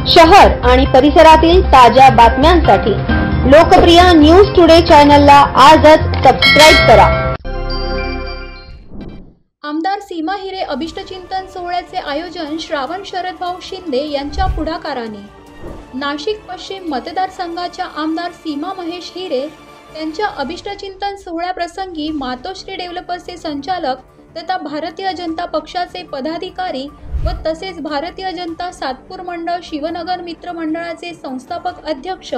शहर आणि परिसरातील ताज्या बातम्यांसाठी लोकप्रिय न्यूज टुडे चॅनलला आजच सबस्क्राइब करा। आमदार सीमा हिरे अभिष्टचिंतन सोहळ्याचे आयोजन श्रावण शरदभाऊ शिंदे यांच्या पुढाकाराने नाशिक पश्चिम मतदारसंघाच्या आमदार सीमा महेश हिरे यांच्या अभिष्टचिंतन सोहळ्याप्रसंगी मातोश्री डेव्हलपर्सचे संचालक तथा भारतीय जनता पक्षाचे पदाधिकारी व तसेच भारतीय जनता सातपूर मंडळ शिवनगर मित्र मंडळाचे संस्थापक अध्यक्ष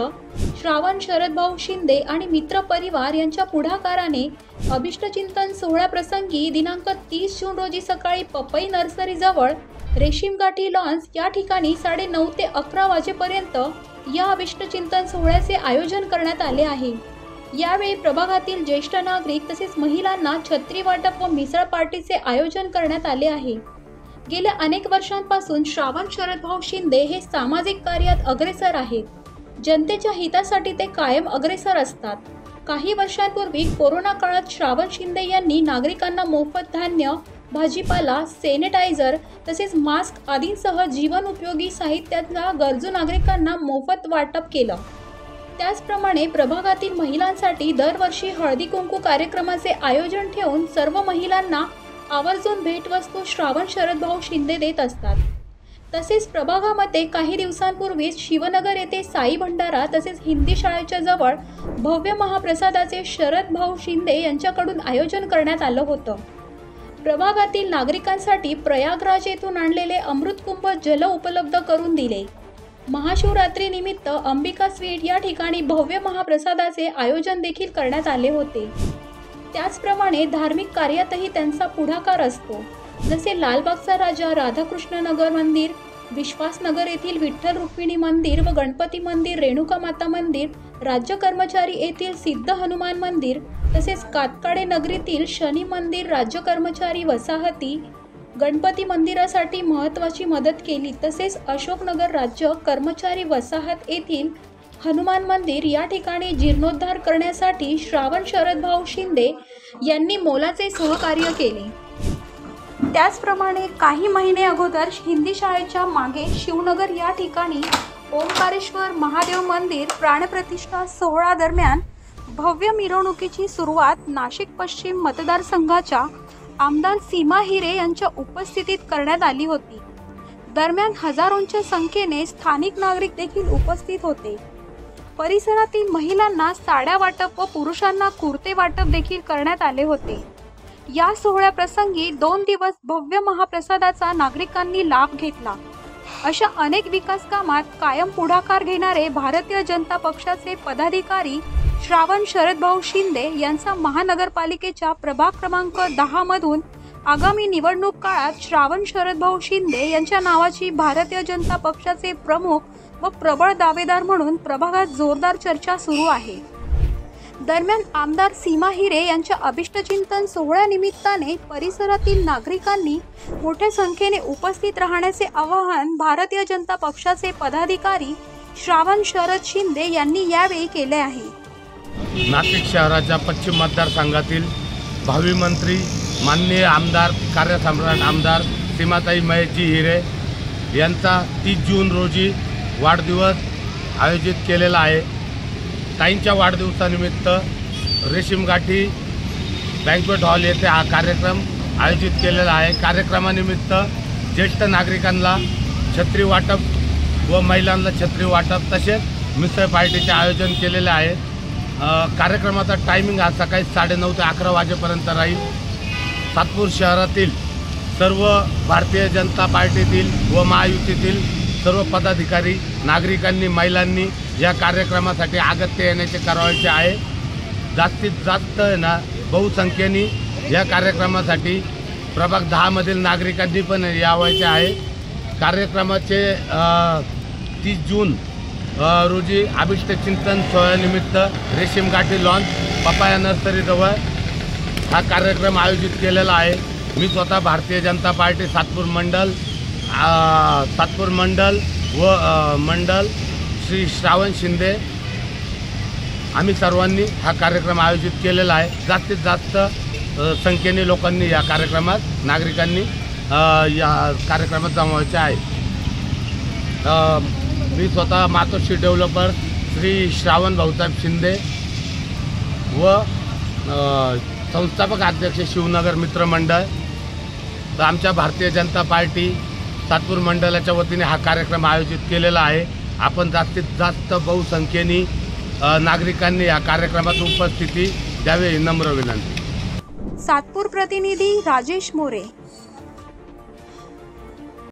श्रावण शरदभाऊ शिंदे आणि मित्र परिवार यांच्या पुढाकाराने अभिष्टचिंतन सोहळ्याप्रसंगी दिनांक 30 जून रोजी सकाळी पपई नर्सरी जवळ रेशीमगाठी लॉन्स या ठिकाणी 9:30 ते 11 वाजेपर्यंत या अभिष्टचिंतन सोहळ्याचे आयोजन करण्यात आले आहे। यावेळी प्रभागातील ज्येष्ठ नागरिक तसेच महिलांना छत्री वाटप व मिसळ पार्टीचे आयोजन करण्यात आले आहे। गेल्या अनेक वर्षांपासून श्रावण शरदभाऊ शिंदे हे सामाजिक कार्यात अग्रेसर आहेत। जनतेच्या हितासाठी ते कायम अग्रेसर असतात। काही वर्षांपूर्वी कोरोना काळात श्रावण शिंदे यांनी नागरिकांना मोफत धान्य, भाजीपाला, सॅनिटायझर तसेच मास्क आदींसह जीवन उपयोगी साहित्याचा गरजू नागरिकांना मोफत वाटप केलं। त्याचप्रमाणे प्रभागातील महिलांसाठी दरवर्षी हळदी कुंकू कार्यक्रमाचे आयोजन ठेवून सर्व महिलांना आवर्जून भेटवस्तू श्रावण शरदभाऊ शिंदे देत असतात। तसेच प्रभागामध्ये काही दिवसांपूर्वी शिवनगर येथे साई भंडारा तसेच हिंदी शाळेच्या जवळ भव्य महाप्रसादाचे शरदभाऊ शिंदे यांच्याकडून आयोजन करण्यात आलं होतं। प्रभागातील नागरिकांसाठी प्रयागराज येथून आणलेले अमृतकुंभ जल उपलब्ध करून दिले। महाशिवरात्री निमित्त अंबिका स्वीट या ठिकाणी भव्य महाप्रसादाचे आयोजन देखील करण्यात आले होते। त्याचप्रमाणे धार्मिक कार्यातही त्यांचा पुढाकार असतो। जसे लालबागचा राजा राधाकृष्ण नगर मंदिर, विश्वासनगर येथील विठ्ठल रुक्मिणी मंदिर व गणपती मंदिर, रेणुका माता मंदिर, राज्य कर्मचारी येथील सिद्ध हनुमान मंदिर, तसेच कातकाडे नगरीतील शनी मंदिर, राज्य कर्मचारी वसाहती गणपती मंदिरासाठी महत्त्वाची मदत केली। तसेच अशोकनगर राज्य कर्मचारी वसाहत येथील हनुमान मंदिर या ठिकाणी जीर्णोद्धार करण्यासाठी श्रावण शरदभाऊ शिंदे यांनी मोलाचे सहकार्य केले। त्याचप्रमाणे काही महिने अगोदर हिंदी शाळेच्या मागे शिवनगर या ठिकाणी ओंकारेश्वर महादेव मंदिर प्राणप्रतिष्ठा सोहळा दरम्यान भव्य मिरवणुकीची सुरुवात नाशिक पश्चिम मतदारसंघाच्या आमदार सीमा हिरे यांच्या उपस्थितीत करण्यात आली होती। दरम्यान हजारोंच्या संख्येने स्थानिक नागरिक देखील उपस्थित होते। परिसरातील महिलांना साड्या वाटप व पुरुषांना कुर्ते वाटप देखील करण्यात आले होते। या सोहळ्याप्रसंगी 2 दिवस भव्य महाप्रसादाचा नागरिकांनी लाभ घेतला। अशा अनेक विकास कामात कायम पुढाकार घेणारे भारतीय जनता पक्षाचे पदाधिकारी श्रावण शरदभाऊ शिंदे यांचा महानगरपालिकेच्या प्रभाग क्रमांक 10 मधून आगामी निवडणूक काळात श्रावण शरदभाऊ शिंदे यांच्या नावाची भारतीय जनता पक्षाचे प्रमुख व प्रबळ दावेदार म्हणून प्रभागात जोरदार चर्चा सुरू आहे। दरम्यान आमदार सीमा हिरे यांच्या अभिष्टचिंतन सोहळ्यानिमित्ताने परिसरातील नागरिकांनी मोठ्या संख्येने उपस्थित राहण्याचे आवाहन भारतीय जनता पक्षाचे पदाधिकारी श्रावण शरद शिंदे यांनी यावेळी केले आहे। नाशिक शहराच्या पश्चिम मतदारसंघातील भावी मंत्री माननीय आमदार कार्यसम्राट आमदार सीमाताई महेशजी हिरे यांचा 30 जून रोजी वाढदिवस आयोजित केलेला आहे। ताईंच्या वाढदिवसानिमित्त रेशीमगाठी बँक्वेट हॉल येथे हा कार्यक्रम आयोजित केलेला आहे। कार्यक्रमानिमित्त ज्येष्ठ नागरिकांना छत्री वाटप व महिलांना छत्री वाटप तसेच मिसळ पार्टीचे आयोजन केलेले आहे। कार्यक्रमाचा टायमिंग आज सकाळी 9:30 ते 11 वाजेपर्यंत राहील। सातपूर शहरातील सर्व भारतीय जनता पार्टीतील व महायुतीतील सर्व पदाधिकारी नागरिकांनी महिलांनी या कार्यक्रमासाठी अगत्य येण्याचे करायचे आहे। जास्तीत जास्त बहुसंख्येने या कार्यक्रमासाठी प्रभाग 10 मधील नागरिकांनी पण यावायचे आहे। कार्यक्रमाचे 30 जून रोजी अभिष्टचिंतन सोहळ्यानिमित्त रेशीमगाठी लॉन्च पपाया नर्सरी जवळ हा कार्यक्रम आयोजित केलेला आहे। मी स्वतः भारतीय जनता पार्टी सातपूर मंडल व मंडल श्री श्रावण शिंदे आम्ही सर्वांनी हा कार्यक्रम आयोजित केलेला आहे। जास्तीत जास्त संख्येने लोकांनी या कार्यक्रमात नागरिकांनी या कार्यक्रमात जमावायचे आहे। मी स्वतः मातोश्री डेव्हलपर श्री श्रावण भाऊसाहेब शिंदे व संस्थापक अध्यक्ष शिवनगर मित्र मंडळ तर आमच्या भारतीय जनता पार्टी सातपूर मंडळाच्या वतीने हा कार्यक्रम आयोजित केलेला आहे। आपण जास्तीत जास्त बहुसंख्येने नागरिकांनी या कार्यक्रमात उपस्थिती द्यावी नम्र विनंती। सातपूर प्रतिनिधी राजेश मोरे।